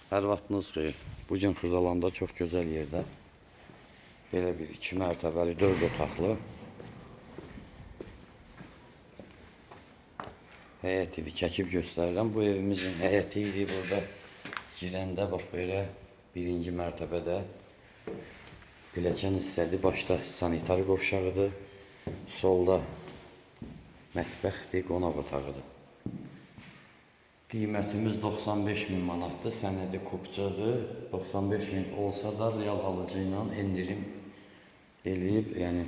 Hər vaxtınız xeyir. Bugün Xırdalanda çox gözəl yerdə belə bir 2 mərtəbəli 4 otaqlı həyət evi çəkib göstərirəm. Bu evimizin həyəti idi. Burada girəndə bax belə birinci mərtəbədə pilləkən hissədir. Başda sanitar qovşağıdır. Solda mətbəxdir, qonaq otağıdır. Qiymətimiz 95.000 manatdır, sənədi kupçadır. 95.000 olsa da real alıcı ilə endirim eləyib, yəni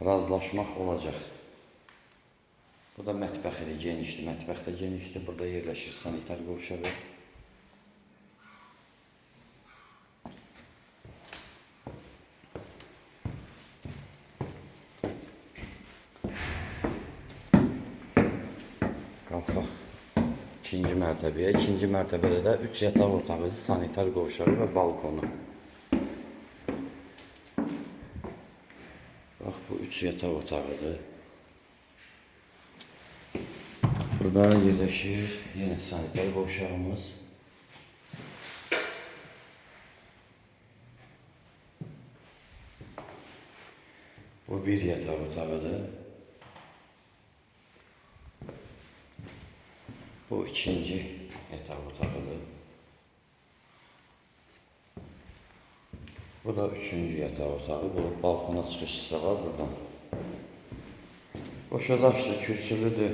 razılaşmaq olacaq. Bu da mətbəxidir, genişdir. Mətbəx də genişdir. Burada yerləşir sanitar qovşağı. Qalxaq ikinci mərtəbəyə. İkinci mərtəbədə də 3 yataq otağı, sanitar qovşağı və balkonu. Bax, bu 3 yataq otağıdır. Burada yerləşir yenə sanitar qovşağımız. Bu bir yataq otağıdır. Bu ikinci yataq otağıdır. Bu da üçüncü yataq otağı. Bu balkona çıxış hissə var buradan. Qoşadaşdır, kürsülüdür.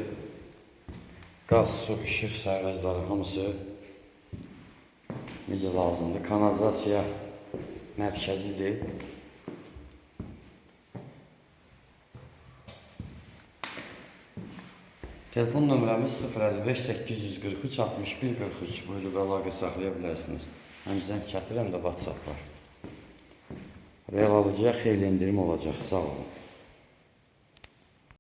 Qaz, su, işıq sərvəzləri hamısı necə lazımdır. Kanalizasiya mərkəzidir. Telefon nömrəmiz 055 843 61 43. Buyuruq əlaqə saxlaya bilərsiniz. Həm zəng çatır, həm də WhatsApp var. Real alıcıya xeyli indirim olacaq. Sağ olun.